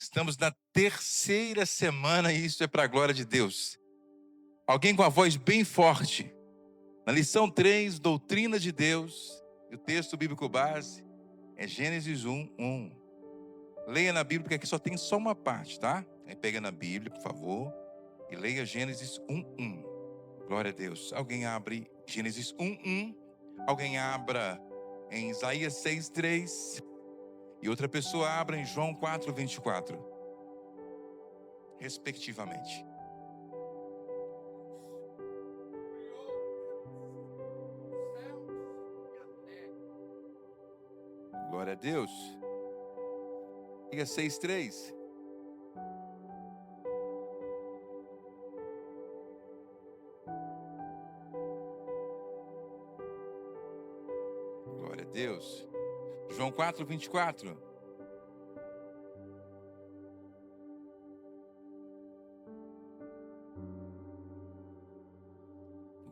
Estamos na terceira semana e isso é para a glória de Deus. Alguém com a voz bem forte. Na lição 3, doutrina de Deus, e o texto bíblico base é Gênesis 1:1. Leia na Bíblia, porque aqui só tem só uma parte, tá? Aí pega na Bíblia, por favor, e leia Gênesis 1:1. Glória a Deus. Alguém abre Gênesis 1:1. Alguém abra em Isaías 6:3. E outra pessoa abra em João 4:24. Respectivamente. Glória a Deus. Isaías 6:3. Glória a Deus. João 4:24.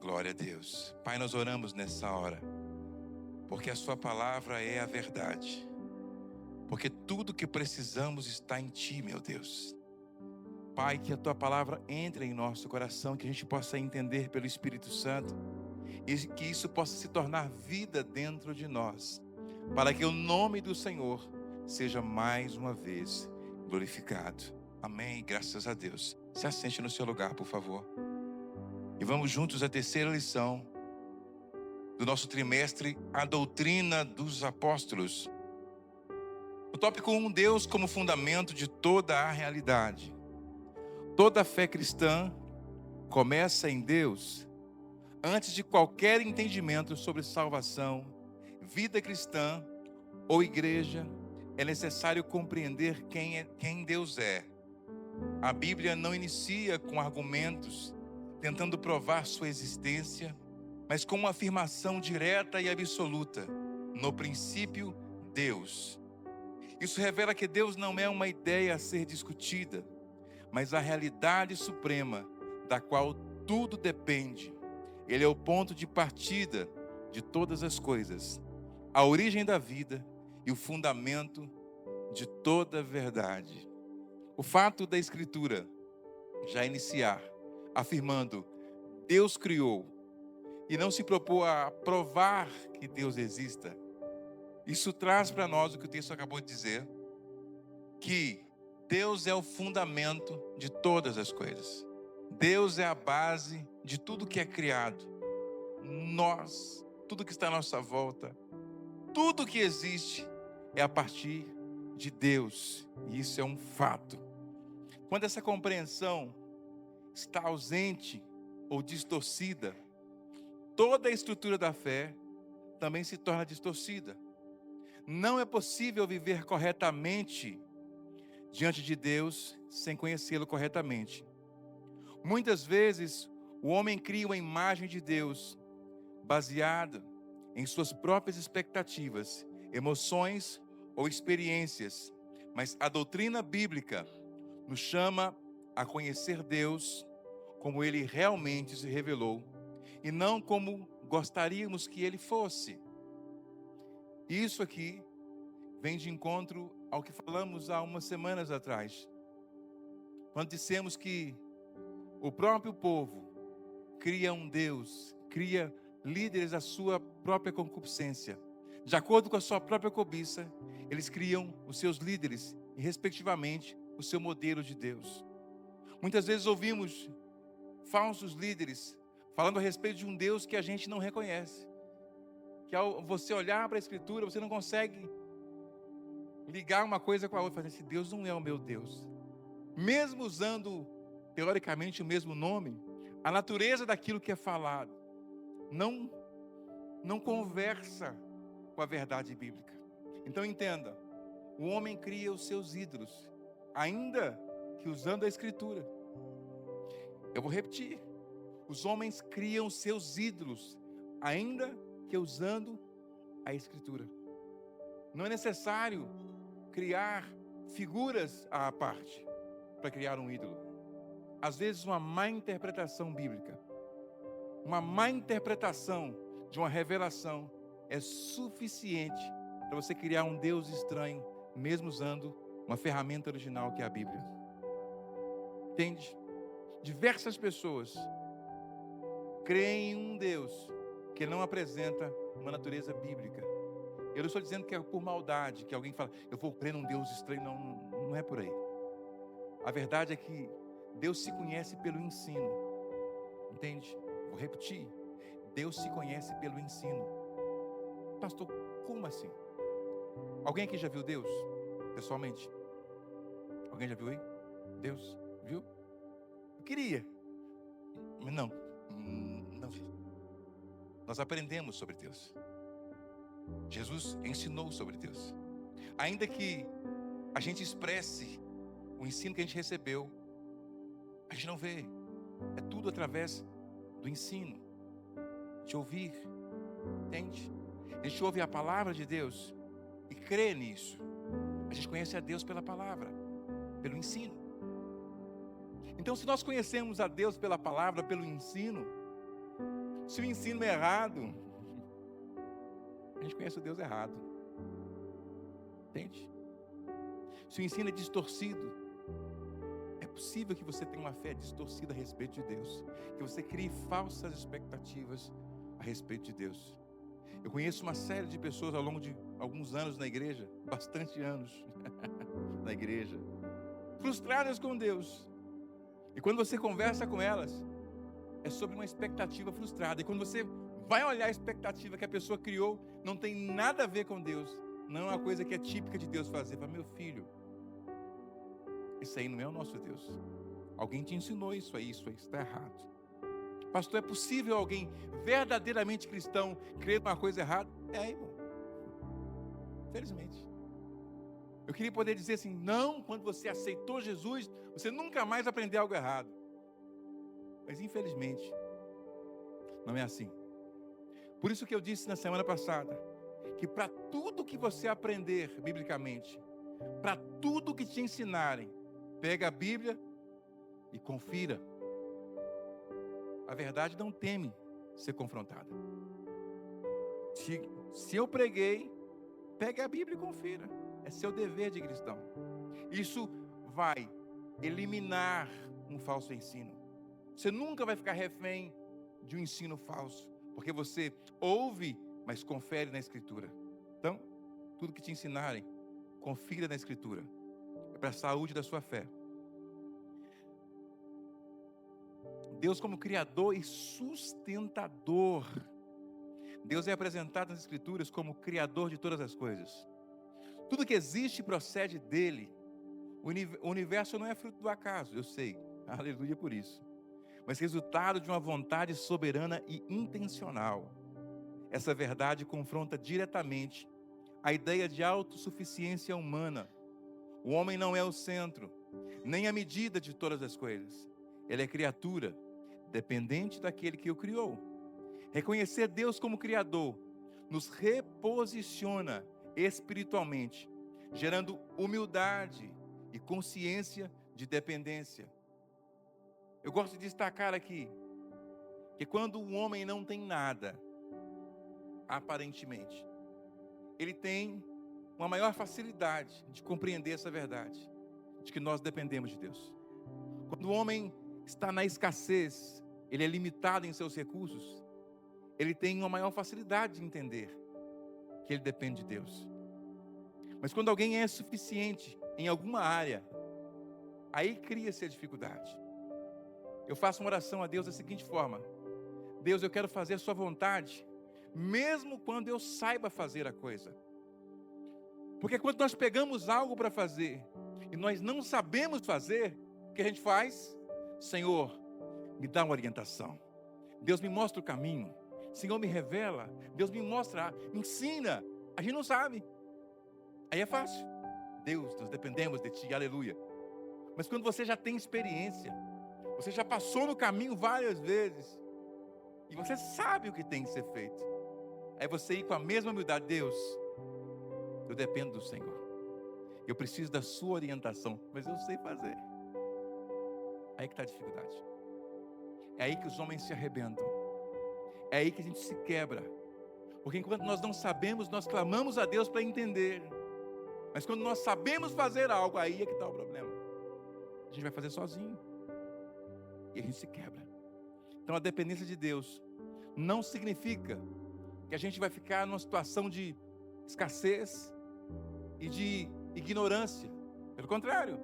Glória a Deus. Pai, nós oramos nessa hora, porque a sua palavra é a verdade. Porque tudo que precisamos está em ti, meu Deus. Pai, que a tua palavra entre em nosso coração, que a gente possa entender pelo Espírito Santo, e que isso possa se tornar vida dentro de nós, para que o nome do Senhor seja mais uma vez glorificado. Amém, graças a Deus. Se assente no seu lugar, por favor. E vamos juntos à terceira lição do nosso trimestre, a doutrina dos apóstolos. O tópico 1, Deus como fundamento de toda a realidade. Toda a fé cristã começa em Deus. Antes de qualquer entendimento sobre salvação, vida cristã ou igreja, é necessário compreender quem Deus é. A Bíblia não inicia com argumentos tentando provar sua existência, mas com uma afirmação direta e absoluta: no princípio, Deus. Isso revela que Deus não é uma ideia a ser discutida, mas a realidade suprema da qual tudo depende. Ele é o ponto de partida de todas as coisas, a origem da vida e o fundamento de toda a verdade. O fato da Escritura já iniciar afirmando Deus criou e não se propôs a provar que Deus exista, isso traz para nós o que o texto acabou de dizer, que Deus é o fundamento de todas as coisas. Deus é a base de tudo que é criado. Nós, tudo que está à nossa volta, tudo que existe é a partir de Deus. E isso é um fato. Quando essa compreensão está ausente ou distorcida, toda a estrutura da fé também se torna distorcida. Não é possível viver corretamente diante de Deus sem conhecê-lo corretamente. Muitas vezes, o homem cria uma imagem de Deus baseada em suas próprias expectativas, emoções ou experiências. Mas a doutrina bíblica nos chama a conhecer Deus como Ele realmente se revelou e não como gostaríamos que Ele fosse. Isso aqui vem de encontro ao que falamos há umas semanas atrás, quando dissemos que o próprio povo cria um Deus, cria líderes à sua própria concupiscência. De acordo com a sua própria cobiça, eles criam os seus líderes e, respectivamente, o seu modelo de Deus. Muitas vezes ouvimos falsos líderes falando a respeito de um Deus que a gente não reconhece. Que ao você olhar para a Escritura, você não consegue ligar uma coisa com a outra. Esse Deus não é o meu Deus. Mesmo usando, teoricamente, o mesmo nome, a natureza daquilo que é falado não conversa com a verdade bíblica. Então entenda, o homem cria os seus ídolos, ainda que usando a Escritura. Eu vou repetir, os homens criam os seus ídolos, ainda que usando a Escritura. Não é necessário criar figuras à parte para criar um ídolo. Às vezes uma má interpretação bíblica, uma má interpretação de uma revelação é suficiente para você criar um Deus estranho, mesmo usando uma ferramenta original que é a Bíblia. Entende? Diversas pessoas creem em um Deus que não apresenta uma natureza bíblica. Eu não estou dizendo que é por maldade, que alguém fala, eu vou crer num Deus estranho. Não, não é por aí. A verdade é que Deus se conhece pelo ensino. Entende? Vou repetir. Deus se conhece pelo ensino. Pastor, como assim? Alguém aqui já viu Deus? Pessoalmente? Alguém já viu aí? Deus? Viu? Eu queria. Mas não vi. Nós aprendemos sobre Deus. Jesus ensinou sobre Deus. Ainda que a gente expresse o ensino que a gente recebeu, a gente não vê. É tudo através do ensino. De ouvir. Entende? A gente ouve a palavra de Deus e crê nisso. A gente conhece a Deus pela palavra, pelo ensino. Então, se nós conhecemos a Deus pela palavra, pelo ensino, se o ensino é errado, a gente conhece o Deus errado. Entende? Se o ensino é distorcido, é possível que você tenha uma fé distorcida a respeito de Deus, que você crie falsas expectativas a respeito de Deus. Eu conheço uma série de pessoas ao longo de alguns anos na igreja, bastante anos na igreja, frustradas com Deus. E quando você conversa com elas, é sobre uma expectativa frustrada. E quando você vai olhar a expectativa que a pessoa criou, não tem nada a ver com Deus. Não é uma coisa que é típica de Deus fazer. Fala, meu filho, isso aí não é o nosso Deus. Alguém te ensinou isso aí está errado. Pastor, é possível alguém verdadeiramente cristão crer numa coisa errada? É, irmão. Infelizmente. Eu queria poder dizer assim, não, quando você aceitou Jesus, você nunca mais aprendeu algo errado. Mas infelizmente, não é assim. Por isso que eu disse na semana passada, que para tudo que você aprender biblicamente, para tudo que te ensinarem, pega a Bíblia e confira. A verdade não teme ser confrontada. Se eu preguei, pegue a Bíblia e confira. É seu dever de cristão. Isso vai eliminar um falso ensino. Você nunca vai ficar refém de um ensino falso, porque você ouve, mas confere na Escritura. Então, tudo que te ensinarem, confira na Escritura. É para a saúde da sua fé. Deus como Criador e sustentador. Deus é apresentado nas Escrituras como Criador de todas as coisas. Tudo que existe procede dele. O universo não é fruto do acaso, eu sei. Aleluia por isso. Mas resultado de uma vontade soberana e intencional. Essa verdade confronta diretamente a ideia de autossuficiência humana. O homem não é o centro, nem a medida de todas as coisas. Ele é criatura, dependente daquele que o criou. Reconhecer Deus como Criador nos reposiciona espiritualmente, gerando humildade e consciência de dependência. Eu gosto de destacar aqui que quando o homem não tem nada, aparentemente, ele tem uma maior facilidade de compreender essa verdade, de que nós dependemos de Deus. Quando o homem está na escassez, ele é limitado em seus recursos, ele tem uma maior facilidade de entender que ele depende de Deus. Mas quando alguém é suficiente em alguma área, aí cria-se a dificuldade. Eu faço uma oração a Deus da seguinte forma: Deus, eu quero fazer a sua vontade, mesmo quando eu saiba fazer a coisa. Porque quando nós pegamos algo para fazer, e nós não sabemos fazer, o que a gente faz? Senhor, me dá uma orientação. Deus me mostra o caminho. Senhor, me revela. Deus me mostra, me ensina. A gente não sabe. Aí é fácil. Deus, nós dependemos de Ti, aleluia. Mas quando você já tem experiência, você já passou no caminho várias vezes, e você sabe o que tem que ser feito, aí você ir com a mesma humildade: Deus, eu dependo do Senhor. Eu preciso da sua orientação, mas eu sei fazer. Aí que está a dificuldade. É aí que os homens se arrebentam. É aí que a gente se quebra. Porque enquanto nós não sabemos, nós clamamos a Deus para entender. Mas quando nós sabemos fazer algo, aí é que está o problema. A gente vai fazer sozinho. E a gente se quebra. Então a dependência de Deus não significa que a gente vai ficar numa situação de escassez e de ignorância. Pelo contrário,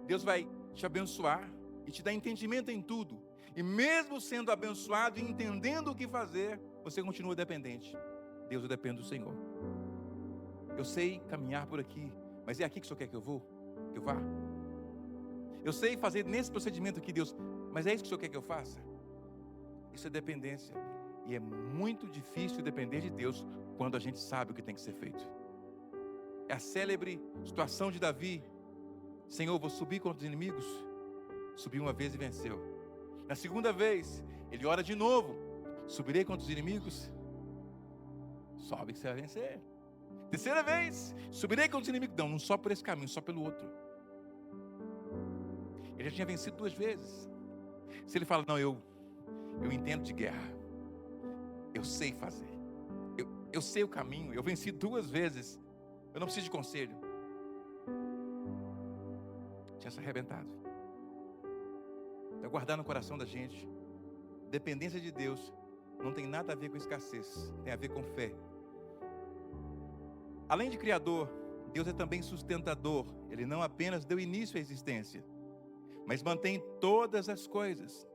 Deus vai te abençoar e te dar entendimento em tudo. E mesmo sendo abençoado e entendendo o que fazer, você continua dependente. Deus, eu dependo do Senhor. Eu sei caminhar por aqui, mas é aqui que o Senhor quer que eu vá? Eu sei fazer nesse procedimento aqui, Deus, mas é isso que o Senhor quer que eu faça? Isso é dependência. E é muito difícil depender de Deus quando a gente sabe o que tem que ser feito. É a célebre situação de Davi. Senhor, vou subir contra os inimigos. Subiu uma vez e venceu. Na segunda vez, ele ora de novo. Subirei contra os inimigos. Sobe que você vai vencer. Terceira vez, subirei contra os inimigos. Não só por esse caminho, só pelo outro. Ele já tinha vencido 2 vezes. Se ele fala, não, eu entendo de guerra. Eu sei fazer. Eu sei o caminho. Eu venci 2 vezes. Eu não preciso de conselho. Tinha se arrebentado. Para guardar no coração da gente, dependência de Deus não tem nada a ver com escassez. Tem a ver com fé. Além de Criador, Deus é também sustentador. Ele não apenas deu início à existência, mas mantém todas as coisas.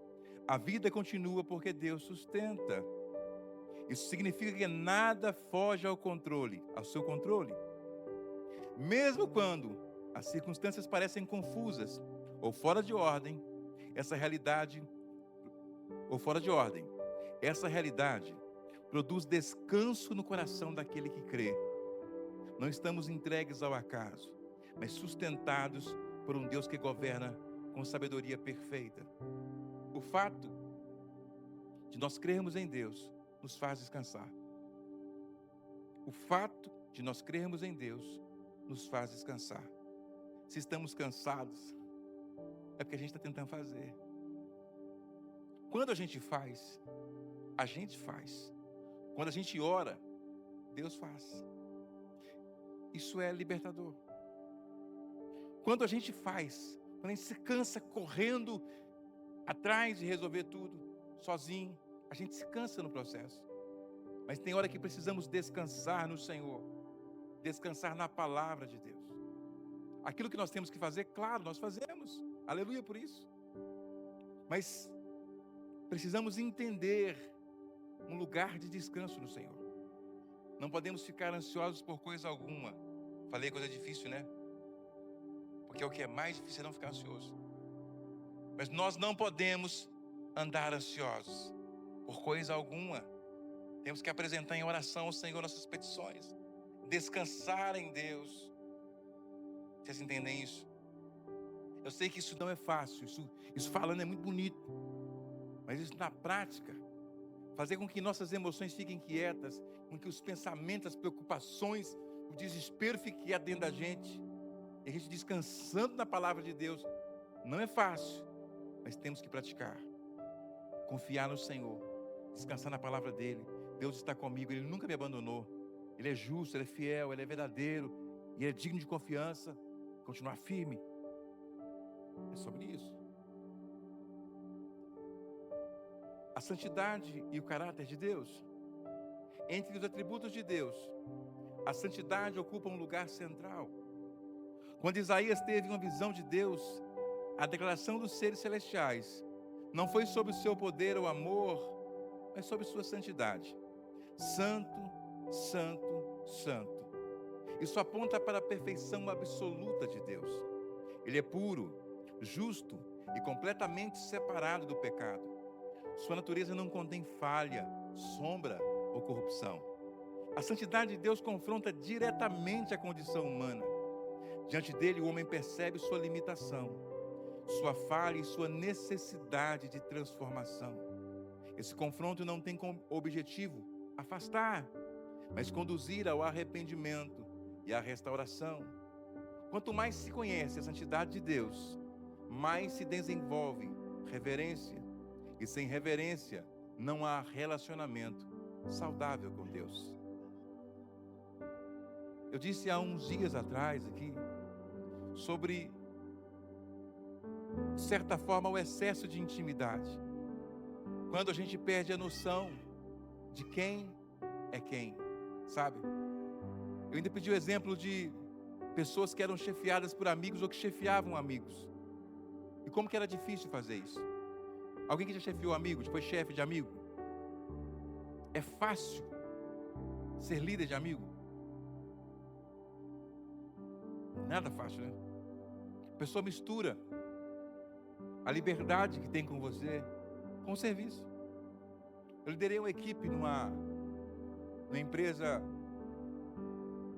A vida continua porque Deus sustenta. Isso significa que nada foge ao seu controle. Mesmo quando as circunstâncias parecem confusas ou fora de ordem, essa realidade produz descanso no coração daquele que crê. Não estamos entregues ao acaso, mas sustentados por um Deus que governa com sabedoria perfeita. O fato de nós crermos em Deus nos faz descansar. O fato de nós crermos em Deus nos faz descansar. Se estamos cansados, é porque a gente está tentando fazer. Quando a gente faz. Quando a gente ora, Deus faz. Isso é libertador. Quando a gente faz, quando a gente se cansa correndo atrás de resolver tudo, sozinho, a gente se cansa no processo. Mas tem hora que precisamos descansar no Senhor, descansar na palavra de Deus. Aquilo que nós temos que fazer, claro, nós fazemos, aleluia por isso. Mas precisamos entender um lugar de descanso no Senhor. Não podemos ficar ansiosos por coisa alguma. Falei coisa difícil, né? Porque o que é mais difícil é não ficar ansioso. Mas nós não podemos andar ansiosos por coisa alguma. Temos que apresentar em oração ao Senhor nossas petições. Descansar em Deus. Vocês entendem isso? Eu sei que isso não é fácil. Isso falando é muito bonito. Mas isso na prática, fazer com que nossas emoções fiquem quietas, com que os pensamentos, as preocupações, o desespero fique quieto dentro da gente. E a gente descansando na palavra de Deus. Não é fácil, mas temos que praticar. Confiar no Senhor. Descansar na palavra dEle. Deus está comigo, Ele nunca me abandonou. Ele é justo, Ele é fiel, Ele é verdadeiro. E Ele é digno de confiança. Continuar firme. É sobre isso. A santidade e o caráter de Deus. Entre os atributos de Deus, a santidade ocupa um lugar central. Quando Isaías teve uma visão de Deus, a declaração dos seres celestiais não foi sobre o seu poder ou amor, mas sobre sua santidade. Santo, santo, santo. Isso aponta para a perfeição absoluta de Deus. Ele é puro, justo e completamente separado do pecado. Sua natureza não contém falha, sombra ou corrupção. A santidade de Deus confronta diretamente a condição humana. Diante dele, o homem percebe sua limitação, sua falha e sua necessidade de transformação. Esse confronto não tem como objetivo afastar, mas conduzir ao arrependimento e à restauração. Quanto mais se conhece a santidade de Deus, mais se desenvolve reverência. E sem reverência, não há relacionamento saudável com Deus. Eu disse há uns dias atrás aqui sobre, de certa forma, o excesso de intimidade. Quando a gente perde a noção de quem é quem, sabe? Eu ainda pedi o exemplo de pessoas que eram chefiadas por amigos ou que chefiavam amigos. E como que era difícil fazer isso? Alguém que já chefiou amigos, foi chefe de amigo? É fácil ser líder de amigo? Nada fácil, né? A pessoa mistura a liberdade que tem com você com o serviço. Eu liderei uma equipe numa empresa,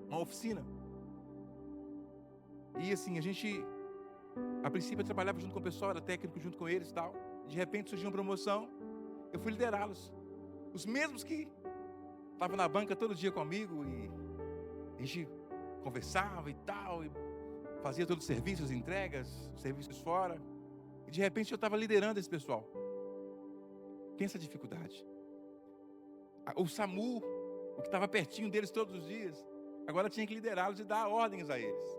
uma oficina. E assim, a princípio eu trabalhava junto com o pessoal, era técnico junto com eles e tal. De repente surgiu uma promoção, eu fui liderá-los. Os mesmos que estavam na banca todo dia comigo e a gente conversava e tal, e fazia todos os serviços, entregas, serviços fora. E de repente eu estava liderando esse pessoal. Pensa a dificuldade. O SAMU, o que estava pertinho deles todos os dias, agora tinha que liderá-los e dar ordens a eles.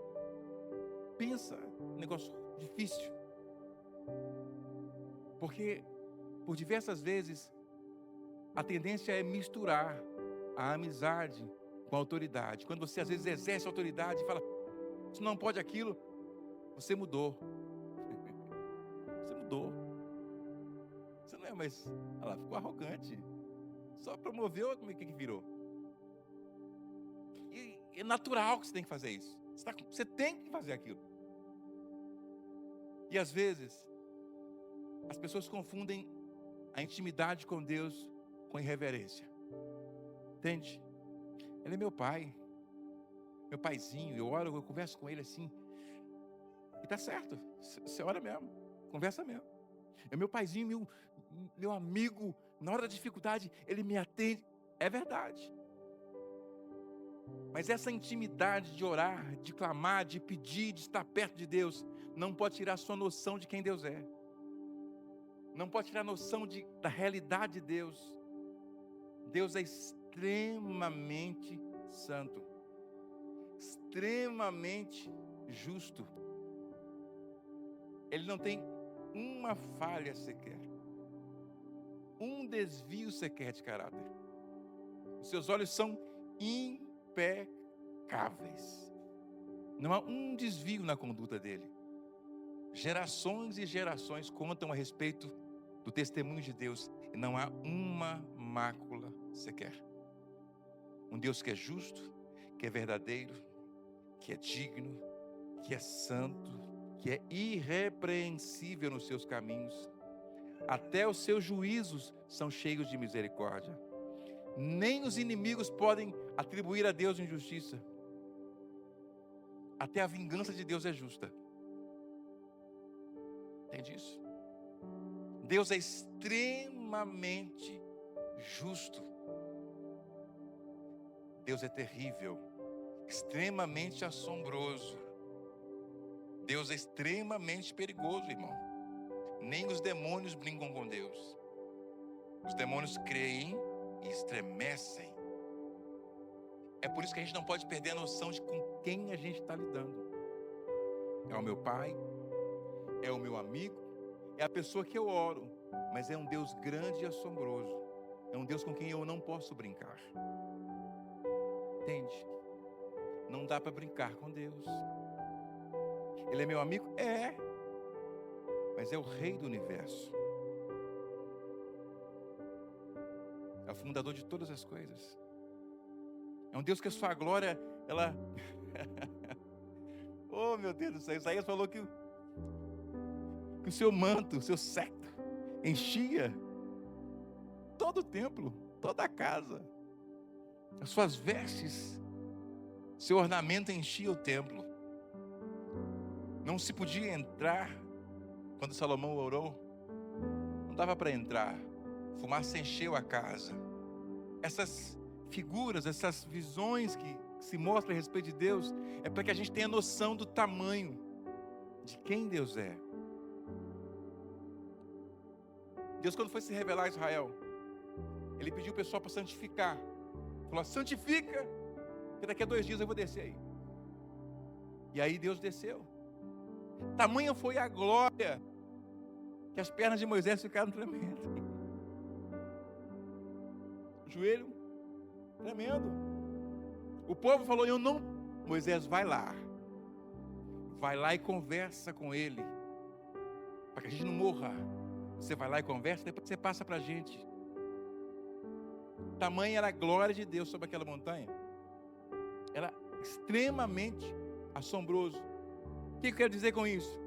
Pensa, um negócio difícil. Porque, por diversas vezes, a tendência é misturar a amizade com a autoridade. Quando você, às vezes, exerce a autoridade e fala, você não pode aquilo, você mudou. Você mudou. Você não é mais... Ela ficou arrogante. Só promoveu, como é que virou? E é natural que você tem que fazer isso. Você tem que fazer aquilo. E às vezes, as pessoas confundem a intimidade com Deus com irreverência. Entende? Ele é meu pai, meu paizinho. Eu oro, eu converso com ele assim. E tá certo, você ora mesmo, conversa mesmo. É meu paizinho, meu amigo. Na hora da dificuldade, ele me atende. É verdade. Mas essa intimidade de orar, de clamar, de pedir, de estar perto de Deus, não pode tirar a sua noção de quem Deus é. Não pode tirar a noção da realidade de Deus. Deus é extremamente santo, extremamente justo. Ele não tem uma falha sequer, um desvio sequer de caráter. Os seus olhos são impecáveis. Não há um desvio na conduta dele. Gerações e gerações contam a respeito do testemunho de Deus e não há uma mácula sequer. Um Deus que é justo, que é verdadeiro, que é digno, que é santo, que é irrepreensível nos seus caminhos. Até os seus juízos são cheios de misericórdia. Nem os inimigos podem atribuir a Deus injustiça. Até a vingança de Deus é justa. Entende isso? Deus é extremamente justo. Deus é terrível, extremamente assombroso. Deus é extremamente perigoso, irmão. Nem os demônios brincam com Deus. Os demônios creem e estremecem. É por isso que a gente não pode perder a noção de com quem a gente está lidando. É o meu pai, é o meu amigo, é a pessoa que eu oro, mas é um Deus grande e assombroso. É um Deus com quem eu não posso brincar. Entende? Não dá para brincar com Deus. Ele é meu amigo? É. Mas é o rei do universo. É o fundador de todas as coisas. É um Deus que a sua glória, ela... Oh, meu Deus do céu. Isaías falou que o seu manto, o seu cetro, enchia todo o templo, toda a casa. As suas vestes, seu ornamento enchia o templo. Não se podia entrar, quando Salomão orou, não dava para entrar. Fumaça encheu a casa. Essas figuras, essas visões que se mostram a respeito de Deus, é para que a gente tenha noção do tamanho de quem Deus é. Deus, quando foi se revelar a Israel, Ele pediu o pessoal para santificar. Falou, santifica, porque daqui a 2 dias eu vou descer aí. E aí Deus desceu. Tamanha foi a glória que as pernas de Moisés ficaram tremendo. O joelho tremendo. O povo falou: eu não. Moisés, vai lá. Vai lá e conversa com ele, para que a gente não morra. Você vai lá e conversa, depois você passa para a gente. Tamanha era a glória de Deus sobre aquela montanha. Era extremamente assombroso. O que eu quero dizer com isso?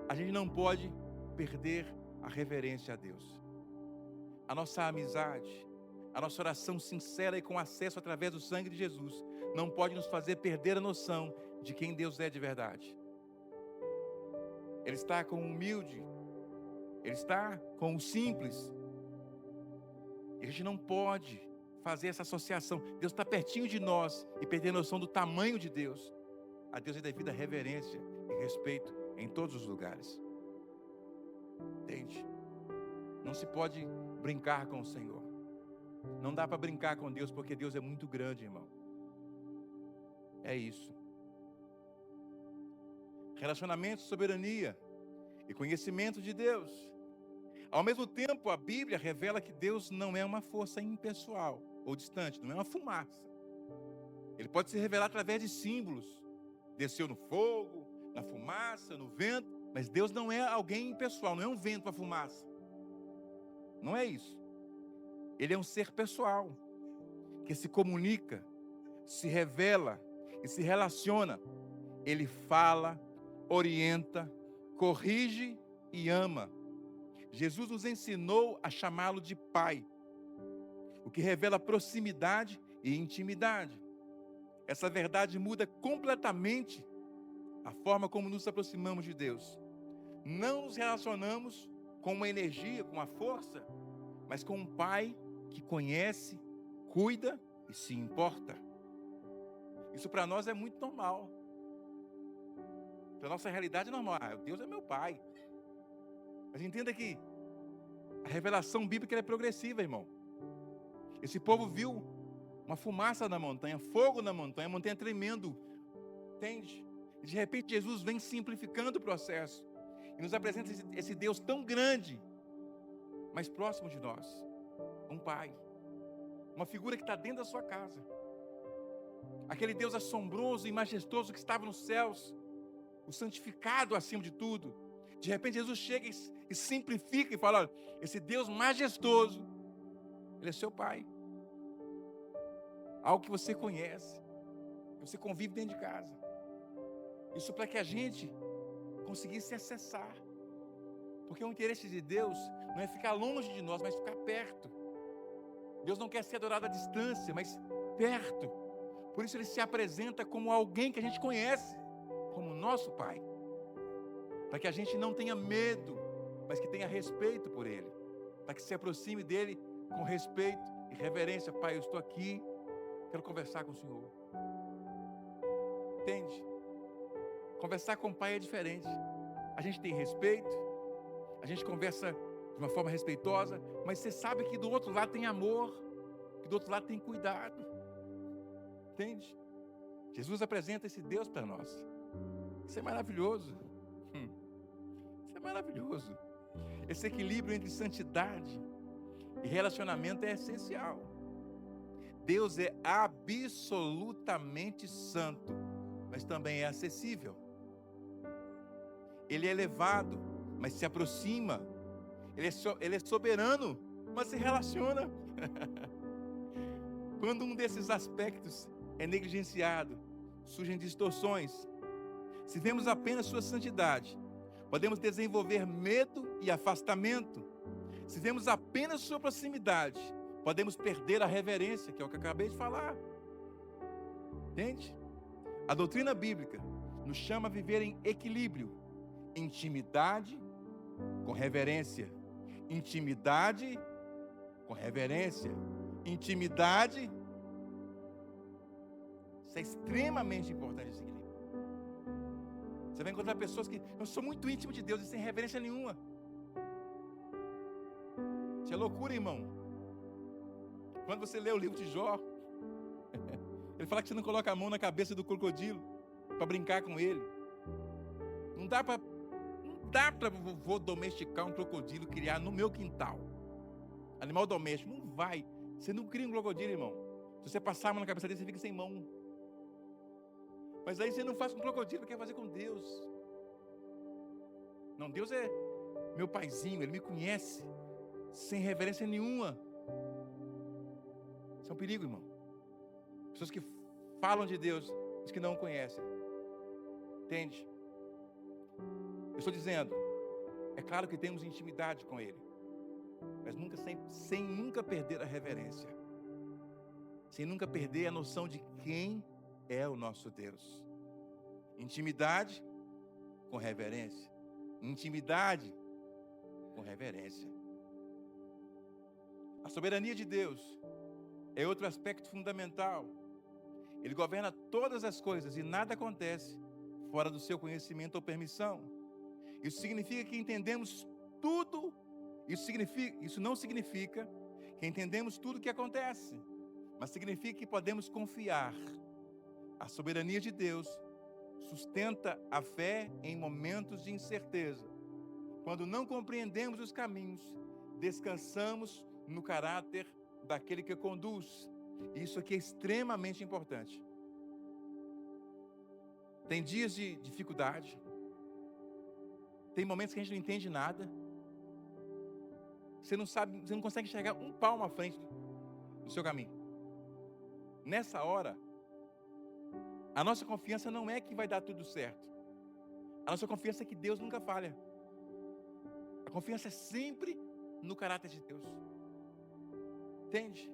A gente não pode perder a reverência a Deus. A nossa amizade, a nossa oração sincera e com acesso através do sangue de Jesus não pode nos fazer perder a noção de quem Deus é de verdade. Ele está com o humilde, Ele está com o simples. E a gente não pode fazer essa associação. Deus está pertinho de nós e perder a noção do tamanho de Deus. A Deus é devida reverência e respeito em todos os lugares. Entende? Não se pode brincar com o Senhor. Não dá para brincar com Deus, porque Deus é muito grande, irmão. É isso. Relacionamento, soberania e conhecimento de Deus. Ao mesmo tempo, a Bíblia revela que Deus não é uma força impessoal ou distante, não é uma fumaça. Ele pode se revelar através de símbolos. Desceu no fogo, na fumaça, no vento, mas Deus não é alguém impessoal, não é um vento, uma fumaça. Não é isso. Ele é um ser pessoal, que se comunica, se revela e se relaciona. Ele fala, orienta, corrige e ama. Jesus nos ensinou a chamá-lo de Pai, o que revela proximidade e intimidade. Essa verdade muda completamente a forma como nos aproximamos de Deus. Não nos relacionamos com uma energia, com uma força, mas com um Pai que conhece, cuida e se importa. Isso para nós é muito normal. Para a nossa realidade é normal. Deus é meu Pai. Mas entenda que a revelação bíblica é progressiva, irmão. Esse povo viu uma fumaça na montanha, fogo na montanha, a montanha tremendo. Entende? E de repente Jesus vem simplificando o processo e nos apresenta esse Deus tão grande, mas próximo de nós. Um Pai. Uma figura que está dentro da sua casa. Aquele Deus assombroso e majestoso que estava nos céus, o santificado acima de tudo. De repente Jesus chega e simplifica e fala: olha, esse Deus majestoso, Ele é seu Pai. Algo que você conhece, que você convive dentro de casa. Isso para que a gente conseguisse acessar. Porque o interesse de Deus não é ficar longe de nós, mas ficar perto. Deus não quer ser adorado à distância, mas perto. Por isso Ele se apresenta como alguém que a gente conhece, como nosso Pai. Para que a gente não tenha medo, mas que tenha respeito por Ele. Para que se aproxime dEle com respeito e reverência. Pai, eu estou aqui, quero conversar com o Senhor. Entende? Conversar com o Pai é diferente. A gente tem respeito, a gente conversa de uma forma respeitosa, mas você sabe que do outro lado tem amor, que do outro lado tem cuidado. Entende? Jesus apresenta esse Deus para nós. Isso é maravilhoso. Isso é maravilhoso. Esse equilíbrio entre santidade e relacionamento é essencial. Deus é absolutamente santo, mas também é acessível. Ele é elevado, mas se aproxima. Ele é soberano, mas se relaciona. Quando um desses aspectos é negligenciado, surgem distorções. Se vemos apenas sua santidade, podemos desenvolver medo e afastamento. Se vemos apenas sua proximidade, podemos perder a reverência, que é o que eu acabei de falar. Entende? A doutrina bíblica nos chama a viver em equilíbrio. Intimidade com reverência. Intimidade com reverência. Intimidade. Isso é extremamente importante, esse equilíbrio. Você vai encontrar pessoas que eu sou muito íntimo de Deus e sem reverência nenhuma. Isso é loucura, irmão. Quando você lê o livro de Jó, Ele fala que você não coloca a mão na cabeça do crocodilo para brincar com ele. Não dá para vou domesticar um crocodilo, criar no meu quintal. Animal doméstico, não vai. Você não cria um crocodilo, irmão. Se você passar a mão na cabeça dele, você fica sem mão. Mas aí você não faz com crocodilo, quer fazer com Deus. Não, Deus é meu paizinho, Ele me conhece, sem reverência nenhuma. Isso é um perigo, irmão. Pessoas que falam de Deus, mas que não o conhecem. Entende? Eu estou dizendo, é claro que temos intimidade com Ele, mas nunca sem nunca perder a reverência, sem nunca perder a noção de quem é o nosso Deus. Intimidade com reverência. Intimidade com reverência. A soberania de Deus é outro aspecto fundamental. Ele governa todas as coisas e nada acontece fora do seu conhecimento ou permissão. Isso significa que entendemos tudo. Isso não significa que entendemos tudo o que acontece, mas significa que podemos confiar. A soberania de Deus sustenta a fé em momentos de incerteza. Quando não compreendemos os caminhos, descansamos no caráter daquele que conduz. Isso aqui é extremamente importante. Tem dias de dificuldade, tem momentos que a gente não entende nada. Você não consegue enxergar um palmo à frente do seu caminho. Nessa hora, a nossa confiança não é que vai dar tudo certo. A nossa confiança é que Deus nunca falha. A confiança é sempre no caráter de Deus. Entende?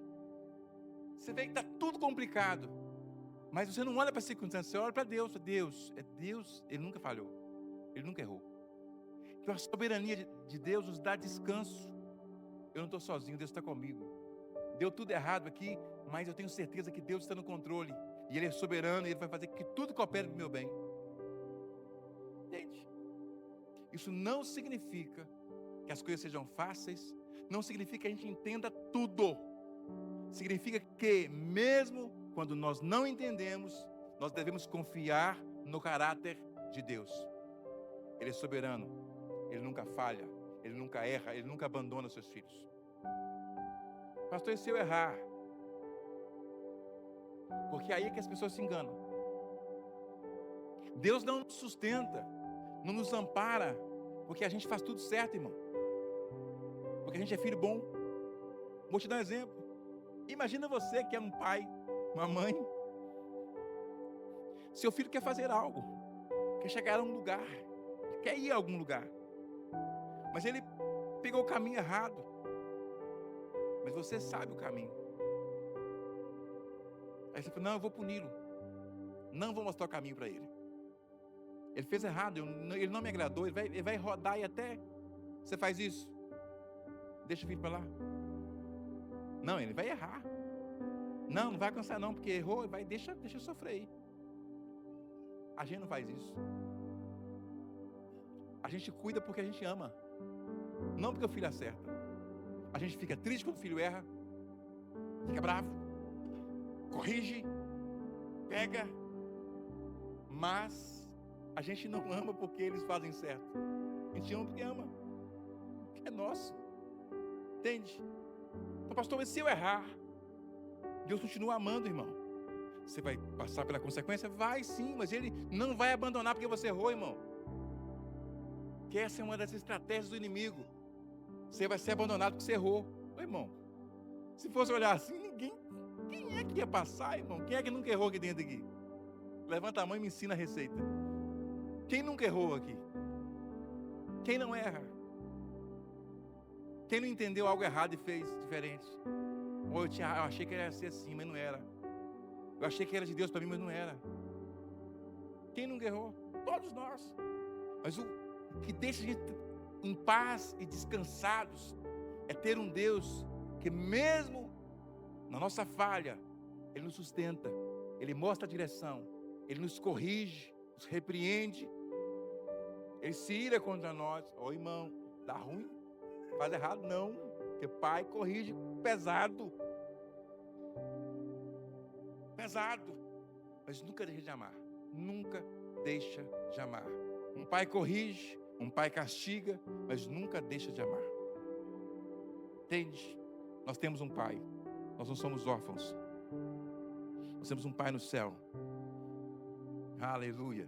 Você vê que está tudo complicado, mas você não olha para a circunstância, você olha para Deus. Deus, Ele nunca falhou. Ele nunca errou. Então a soberania de Deus nos dá descanso. Eu não estou sozinho, Deus está comigo. Deu tudo errado aqui, mas eu tenho certeza que Deus está no controle. E Ele é soberano, e Ele vai fazer que tudo coopere para o meu bem. Entende? Isso não significa que as coisas sejam fáceis, não significa que a gente entenda tudo. Significa que, mesmo quando nós não entendemos, nós devemos confiar no caráter de Deus. Ele é soberano, Ele nunca falha, Ele nunca erra, Ele nunca abandona seus filhos. Pastor, e se eu errar? Porque aí é que as pessoas se enganam. Deus não nos sustenta, não nos ampara, porque a gente faz tudo certo, irmão. Porque a gente é filho bom. Vou te dar um exemplo. Imagina você que é um pai, uma mãe. Seu filho quer fazer algo, quer chegar a um lugar, quer ir a algum lugar, mas ele pegou o caminho errado. Mas você sabe o caminho. Aí você fala, não, eu vou puni-lo. Não vou mostrar o caminho para ele. Ele fez errado, ele não me agradou, ele vai rodar e até você faz isso. Deixa o filho para lá. Não, ele vai errar. Não vai alcançar não, porque errou, deixa eu sofrer aí. A gente não faz isso. A gente cuida porque a gente ama. Não porque o filho acerta. A gente fica triste quando o filho erra. Fica bravo. Corrige. Pega. Mas a gente não ama porque eles fazem certo. A gente ama porque ama. Porque é nosso. Entende? Então, pastor, mas se eu errar, Deus continua amando, irmão. Você vai passar pela consequência? Vai sim, mas Ele não vai abandonar porque você errou, irmão. Que essa é uma das estratégias do inimigo. Você vai ser abandonado porque você errou. Ô, irmão, se fosse olhar assim, quem é que ia passar, irmão? Quem é que nunca errou aqui dentro aqui? Levanta a mão e me ensina a receita. Quem nunca errou aqui? Quem não erra? Quem não entendeu algo errado e fez diferente? Ou eu achei que ia ser assim, mas não era. Eu achei que era de Deus para mim, mas não era. Quem nunca errou? Todos nós. Mas o que deixa a gente em paz e descansados é ter um Deus que mesmo na nossa falha, Ele nos sustenta, Ele mostra a direção, Ele nos corrige, nos repreende, Ele se ira contra nós. Ô irmão, dá ruim? Faz errado? Não, porque pai corrige pesado. pesado, mas nunca deixa de amar. Nunca deixa de amar. Um pai corrige, um pai castiga, mas nunca deixa de amar. Entende? Nós temos um pai. Nós não somos órfãos. Nós temos um pai no céu. Aleluia.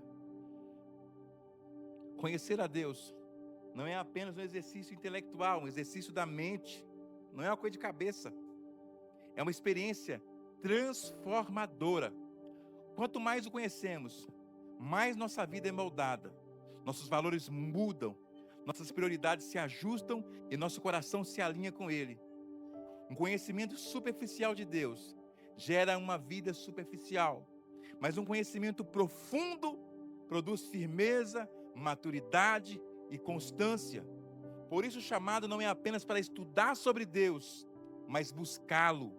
Conhecer a Deus não é apenas um exercício intelectual, um exercício da mente. Não é uma coisa de cabeça. É uma experiência transformadora. Quanto mais o conhecemos, mais nossa vida é moldada. Nossos valores mudam, nossas prioridades se ajustam e nosso coração se alinha com Ele. Um conhecimento superficial de Deus gera uma vida superficial, mas um conhecimento profundo produz firmeza, maturidade e constância. Por isso o chamado não é apenas para estudar sobre Deus, mas buscá-lo,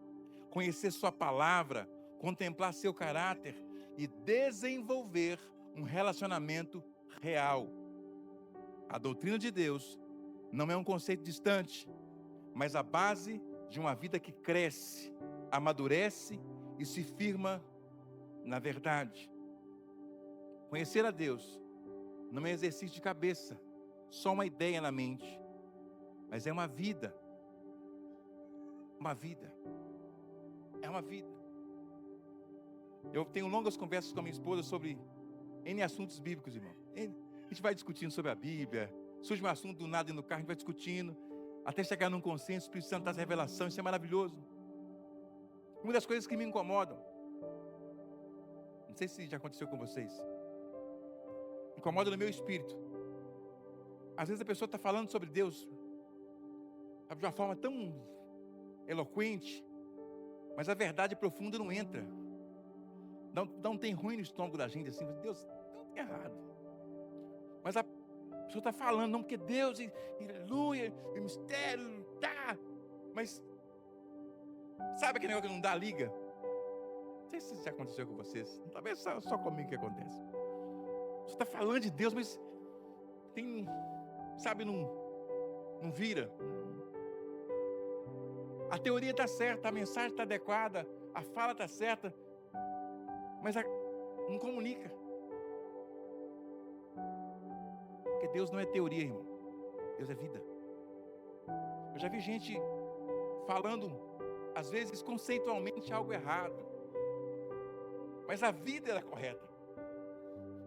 conhecer sua palavra, contemplar seu caráter e desenvolver um relacionamento real. A doutrina de Deus não é um conceito distante, mas a base de uma vida que cresce, amadurece e se firma na verdade. Conhecer a Deus não é exercício de cabeça, só uma ideia na mente, mas é uma vida. Uma vida. É uma vida. Eu tenho longas conversas com a minha esposa sobre N assuntos bíblicos, irmão. A gente vai discutindo sobre a Bíblia, surge um assunto do nada no carro, a gente vai discutindo, até chegar num consenso, o Espírito Santo traz revelação, isso é maravilhoso. Uma das coisas que me incomodam, não sei se já aconteceu com vocês, incomoda no meu espírito. Às vezes a pessoa está falando sobre Deus, sabe, de uma forma tão eloquente, mas a verdade profunda não entra. Não tem ruim no estômago da gente, assim, Deus, não tem errado. Mas a pessoa está falando, não, porque Deus, aleluia, o mistério, tá. Mas, sabe aquele negócio que não dá liga? Não sei se isso já aconteceu com vocês, talvez só comigo que acontece. Você está falando de Deus, mas tem, sabe, não vira. A teoria está certa, a mensagem está adequada, a fala está certa, mas não comunica. Porque Deus não é teoria, irmão. Deus é vida. Eu já vi gente falando, às vezes conceitualmente, algo errado, mas a vida era correta.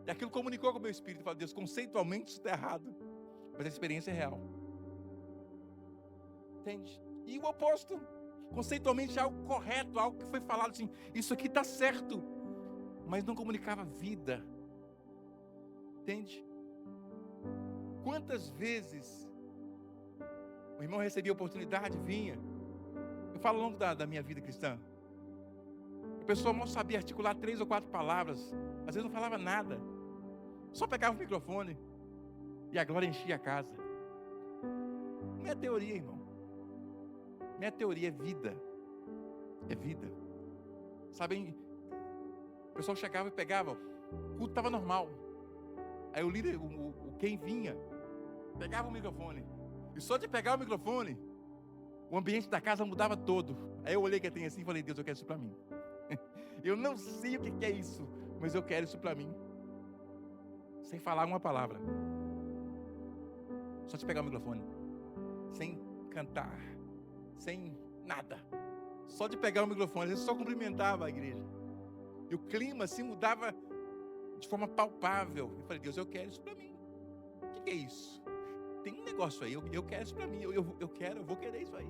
E aquilo comunicou com o meu espírito. Falei, Deus, conceitualmente isso está errado, mas a experiência é real. Entende? E o oposto, conceitualmente algo correto, algo que foi falado assim, isso aqui está certo, mas não comunicava vida. Entende? Quantas vezes o irmão recebia oportunidade, vinha. Eu falo ao longo da minha vida cristã. A pessoa mal sabia articular 3 ou 4 palavras, às vezes não falava nada, só pegava o microfone e a glória enchia a casa. Não é teoria, irmão. Não é teoria, é vida. É vida. Sabem, o pessoal chegava e pegava, o culto estava normal. Aí o líder, quem vinha, pegava o microfone. E só de pegar o microfone, o ambiente da casa mudava todo. Aí eu olhei que tem assim e falei, Deus, eu quero isso para mim. Eu não sei o que é isso, mas eu quero isso para mim. Sem falar uma palavra. Só de pegar o microfone. Sem cantar. Sem nada. Só de pegar o microfone. Às vezes só cumprimentava a igreja. E o clima assim mudava de forma palpável. Eu falei, Deus, eu quero isso para mim. O que é isso? Tem um negócio aí, eu quero isso para mim. Eu vou querer isso aí.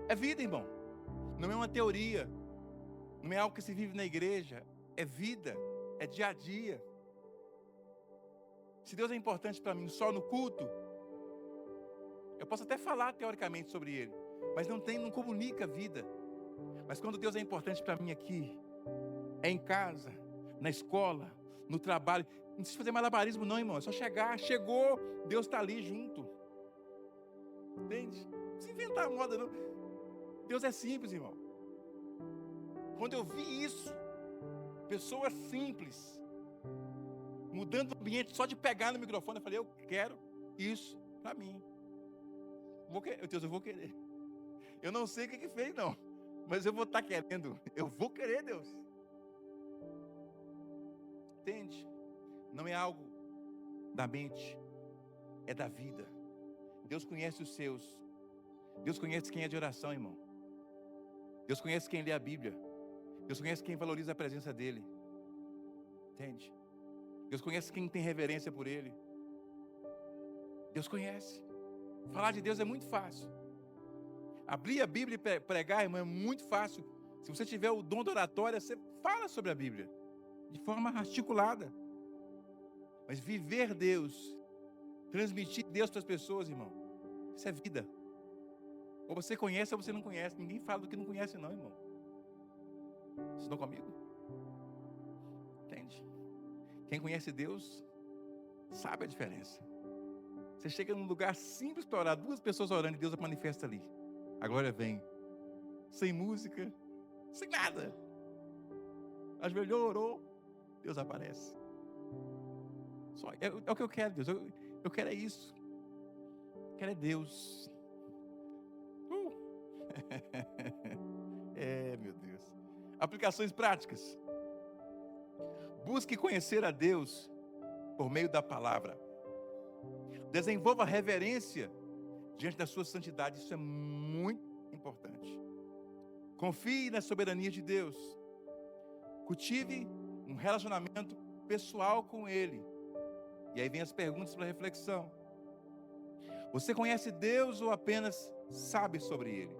É vida, irmão. Não é uma teoria. Não é algo que se vive na igreja. É vida. É dia a dia. Se Deus é importante para mim só no culto, eu posso até falar teoricamente sobre Ele, mas não comunica a vida. Mas quando Deus é importante para mim aqui, é em casa, na escola, no trabalho, não precisa fazer malabarismo não, irmão, é só chegar, chegou, Deus está ali junto. Entende? Não precisa inventar moda não. Deus é simples, irmão. Quando eu vi isso, pessoas simples, mudando o ambiente, só de pegar no microfone, eu falei, eu quero isso para mim. Deus, eu vou querer. Eu não sei o que fez, não. Mas eu vou estar querendo, eu vou querer Deus. Entende? Não é algo da mente, é da vida. Deus conhece os seus. Deus conhece quem é de oração, irmão. Deus conhece quem lê a Bíblia. Deus conhece quem valoriza a presença dEle. Entende? Deus conhece quem tem reverência por Ele. Deus conhece. Falar de Deus é muito fácil. Abrir a Bíblia e pregar, irmão, é muito fácil. Se você tiver o dom da oratória, você fala sobre a Bíblia. De forma articulada. Mas viver Deus, transmitir Deus para as pessoas, irmão, isso é vida. Ou você conhece ou você não conhece. Ninguém fala do que não conhece não, irmão. Vocês estão comigo? Entende? Quem conhece Deus, sabe a diferença. Você chega num lugar simples para orar, 2 pessoas orando e Deus manifesta ali. A glória vem. Sem música, sem nada. Ajoelhou, orou, Deus aparece. Só, é o que eu quero, Deus. Eu quero é isso. Eu quero é Deus. Meu Deus. Aplicações práticas. Busque conhecer a Deus por meio da palavra. Desenvolva reverência diante da sua santidade. Isso é muito importante. Confie na soberania de Deus. Cultive um relacionamento pessoal com Ele. E aí vem as perguntas para reflexão. Você conhece Deus ou apenas sabe sobre Ele?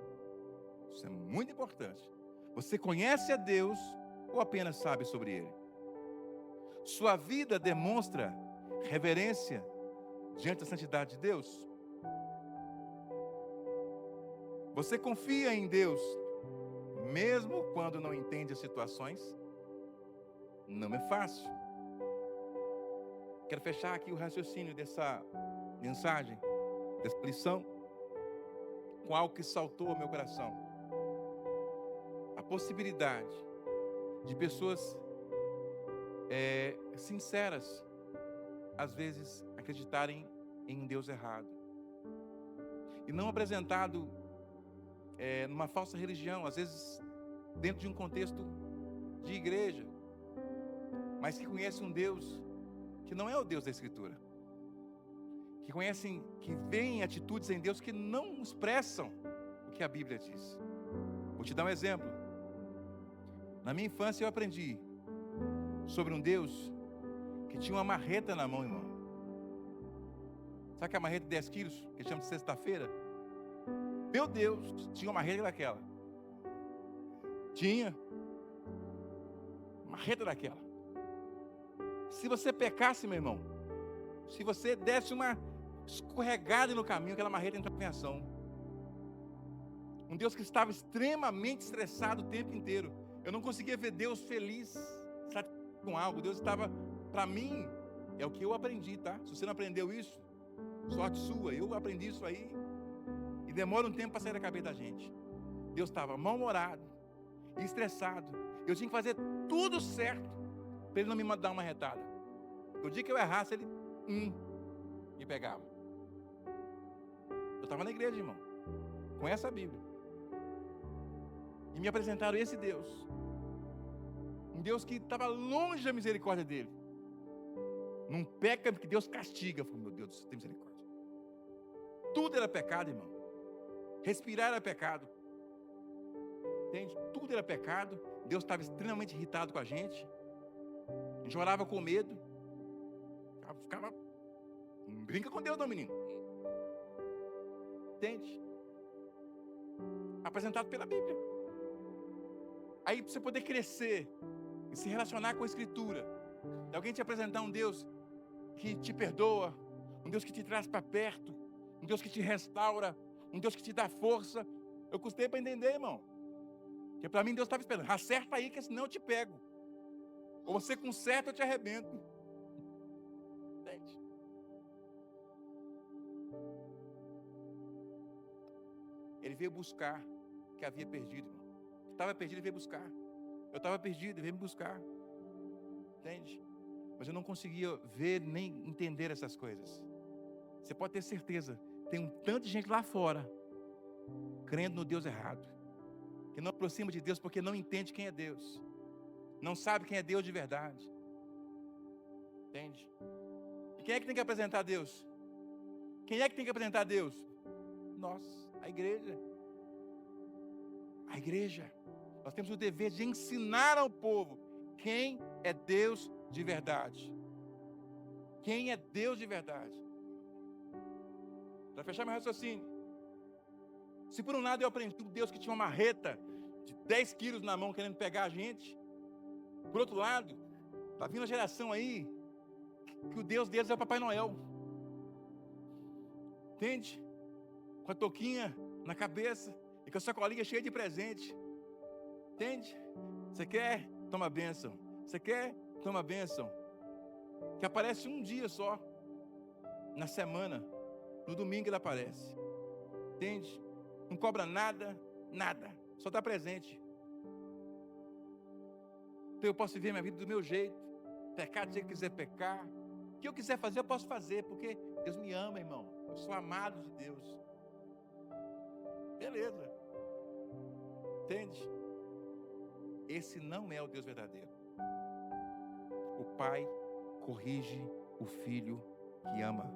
Isso é muito importante. Você conhece a Deus ou apenas sabe sobre Ele? Sua vida demonstra reverência diante da santidade de Deus? Você confia em Deus, mesmo quando não entende as situações? Não é fácil. Quero fechar aqui o raciocínio dessa mensagem, dessa lição, com algo que saltou ao meu coração. A possibilidade de pessoas sinceras, às vezes, acreditarem em um Deus errado. E não apresentado numa falsa religião, às vezes dentro de um contexto de igreja, mas que conhece um Deus que não é o Deus da Escritura. Que conhecem, que veem atitudes em Deus que não expressam o que a Bíblia diz. Vou te dar um exemplo. Na minha infância eu aprendi sobre um Deus que tinha uma marreta na mão, irmão. Sabe que a marreta de 10 quilos, que chama de sexta-feira? Meu Deus, tinha uma marreta daquela. Tinha. Marreta daquela. Se você pecasse, meu irmão, se você desse uma escorregada no caminho, aquela marreta entrava em ação. Um Deus que estava extremamente estressado o tempo inteiro. Eu não conseguia ver Deus feliz, satisfeito com algo. Deus estava, para mim, é o que eu aprendi, tá? Se você não aprendeu isso, sorte sua. Eu aprendi isso aí e demora um tempo para sair da cabeça da gente. Deus estava mal-humorado e estressado. Eu tinha que fazer tudo certo para Ele não me dar uma retada. O dia que eu errasse, Ele me pegava. Eu estava na igreja, irmão, com essa Bíblia. E me apresentaram esse Deus. Um Deus que estava longe da misericórdia dEle. Não peca porque Deus castiga. Eu falei, meu Deus, tem misericórdia. Tudo era pecado, irmão. Respirar era pecado. Entende? Tudo era pecado. Deus estava extremamente irritado com a gente. A gente orava com medo. Ficava. Não brinca com Deus, não, menino. Entende? Apresentado pela Bíblia. Aí, para você poder crescer e se relacionar com a Escritura, e alguém te apresentar um Deus que te perdoa, um Deus que te traz para perto, um Deus que te restaura, um Deus que te dá força. Eu custei para entender, irmão. Porque para mim Deus estava esperando. Acerta aí, que senão eu te pego. Ou você conserta, eu te arrebento. Entende? Ele veio buscar o que havia perdido, irmão. Estava perdido, ele veio buscar. Eu estava perdido, ele veio me buscar. Entende? Mas eu não conseguia ver nem entender essas coisas. Você pode ter certeza, tem um tanto de gente lá fora crendo no Deus errado, que não aproxima de Deus porque não entende quem é Deus. Não sabe quem é Deus de verdade. Entende? E quem é que tem que apresentar Deus? Quem é que tem que apresentar Deus? Nós, a igreja. A igreja. Nós temos o dever de ensinar ao povo quem é Deus de verdade. Quem é Deus de verdade? Para fechar meu raciocínio. Se por um lado eu aprendi um Deus que tinha uma marreta de 10 quilos na mão querendo pegar a gente, por outro lado, está vindo a geração aí que o Deus deles é o Papai Noel. Entende? Com a touquinha na cabeça e com a sacolinha cheia de presente. Entende? Você quer? Toma a bênção. Você quer? Toma a bênção. Que aparece um dia só, na semana. No domingo ele aparece. Entende? Não cobra nada, nada. Só está presente. Então eu posso viver minha vida do meu jeito. Pecar do jeito que quiser pecar. O que eu quiser fazer, eu posso fazer. Porque Deus me ama, irmão. Eu sou amado de Deus. Beleza. Entende? Esse não é o Deus verdadeiro. O Pai corrige o Filho que ama.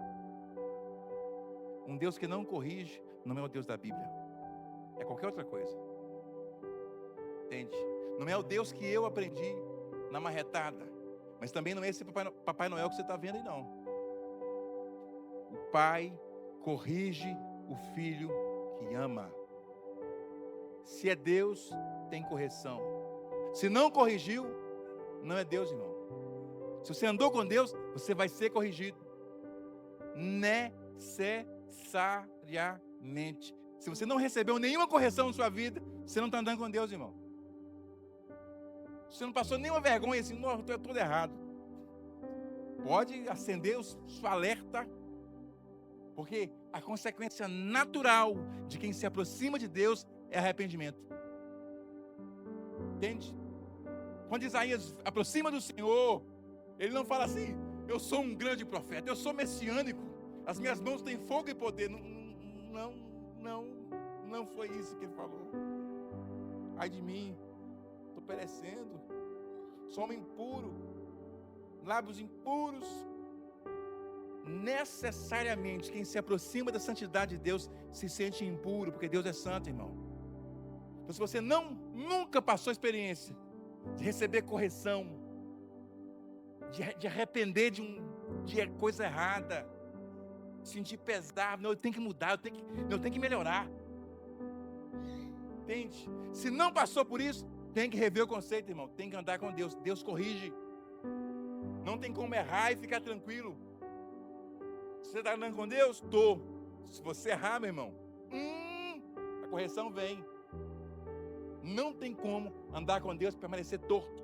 Um Deus que não corrige não é o Deus da Bíblia. É qualquer outra coisa. Entende? Não é o Deus que eu aprendi na marretada. Mas também não é esse Papai Noel que você está vendo aí, não. O Pai corrige o Filho que ama. Se é Deus, tem correção. Se não corrigiu, não é Deus, irmão. Se você andou com Deus, você vai ser corrigido. Necessariamente. Se você não recebeu nenhuma correção na sua vida, você não está andando com Deus, irmão. Você não passou nenhuma vergonha assim, não, estou tudo errado. Pode acender o seu alerta, porque a consequência natural de quem se aproxima de Deus é arrependimento. Entende? Quando Isaías aproxima do Senhor, ele não fala assim, eu sou um grande profeta, eu sou messiânico, as minhas mãos têm fogo e poder. Não foi isso que ele falou. Ai de mim, estou perecendo, sou homem impuro, lábios impuros. Necessariamente, quem se aproxima da santidade de Deus se sente impuro, porque Deus é santo, irmão. Então, se você nunca passou a experiência de receber correção, de arrepender de coisa errada, sentir pesado, não, eu tenho que mudar, eu tenho que melhorar. Entende? Se não passou por isso, tem que rever o conceito, irmão. Tem que andar com Deus. Deus corrige. Não tem como errar e ficar tranquilo. Você está andando com Deus? Estou. Se você errar, meu irmão, a correção vem. Não tem como andar com Deus e permanecer torto.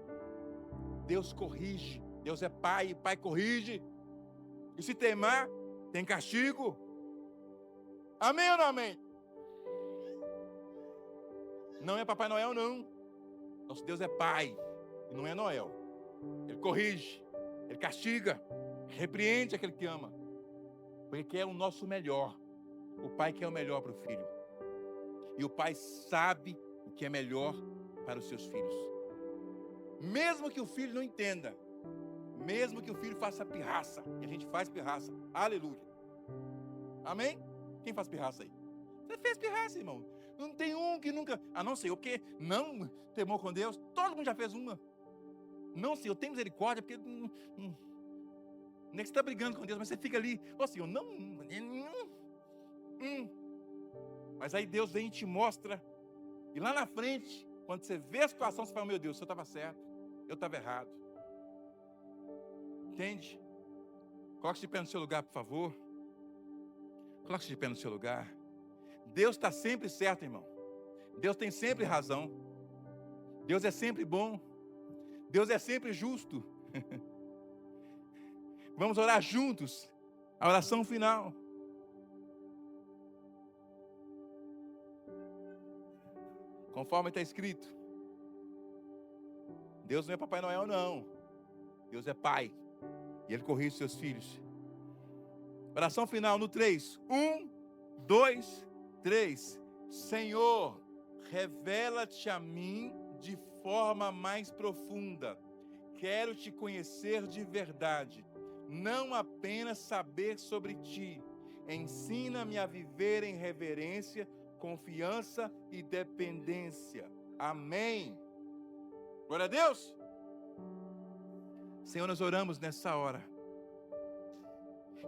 Deus corrige. Deus é Pai, e Pai corrige. E se teimar, tem castigo. Amém ou não amém? Não é Papai Noel, não. Nosso Deus é Pai, e não é Noel. Ele corrige, Ele castiga, repreende aquele que ama. Porque quer o nosso melhor. O Pai quer o melhor para o Filho. E o Pai sabe o que é melhor para os seus filhos. Mesmo que o filho não entenda, mesmo que o filho faça pirraça, e a gente faz pirraça, aleluia. Amém? Quem faz pirraça aí? Você fez pirraça, irmão. Não tem um que nunca, a não ser o quê? Não temou com Deus. Todo mundo já fez uma. Não, Senhor, tem misericórdia, porque não é que você está brigando com Deus, mas você fica ali, ó Senhor, Mas aí Deus vem e te mostra, e lá na frente, quando você vê a situação, você fala, meu Deus, o Senhor estava certo, eu estava errado. Entende? Coloque-se de pé no seu lugar, por favor. Coloque-se de pé no seu lugar. Deus está sempre certo, irmão. Deus tem sempre razão. Deus é sempre bom. Deus é sempre justo. Vamos orar juntos. A oração final. Conforme está escrito. Deus não é Papai Noel, não. Deus é Pai. E Ele corrige seus filhos. Oração final no 3. 1, 2, 3. Senhor, revela-te a mim de forma mais profunda. Quero te conhecer de verdade, não apenas saber sobre ti. Ensina-me a viver em reverência, confiança e dependência. Amém. Glória a Deus. Senhor, nós oramos nessa hora.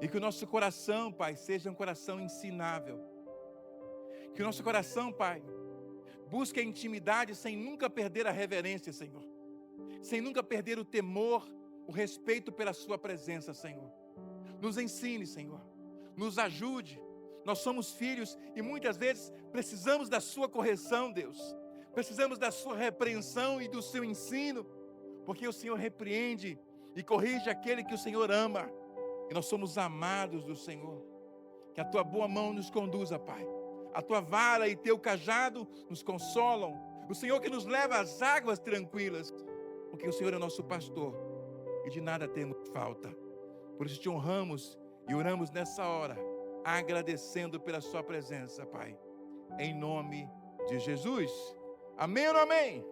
E que o nosso coração, Pai, seja um coração ensinável. Que o nosso coração, Pai, busque a intimidade sem nunca perder a reverência, Senhor. Sem nunca perder o temor, o respeito pela sua presença, Senhor. Nos ensine, Senhor. Nos ajude. Nós somos filhos e muitas vezes precisamos da sua correção, Deus. Precisamos da sua repreensão e do seu ensino, porque o Senhor repreende e corrige aquele que o Senhor ama. E nós somos amados do Senhor. Que a tua boa mão nos conduza, Pai. A tua vara e teu cajado nos consolam. O Senhor que nos leva às águas tranquilas, porque o Senhor é nosso pastor e de nada temos falta. Por isso te honramos e oramos nessa hora, agradecendo pela sua presença, Pai. Em nome de Jesus. Amém ou não amém?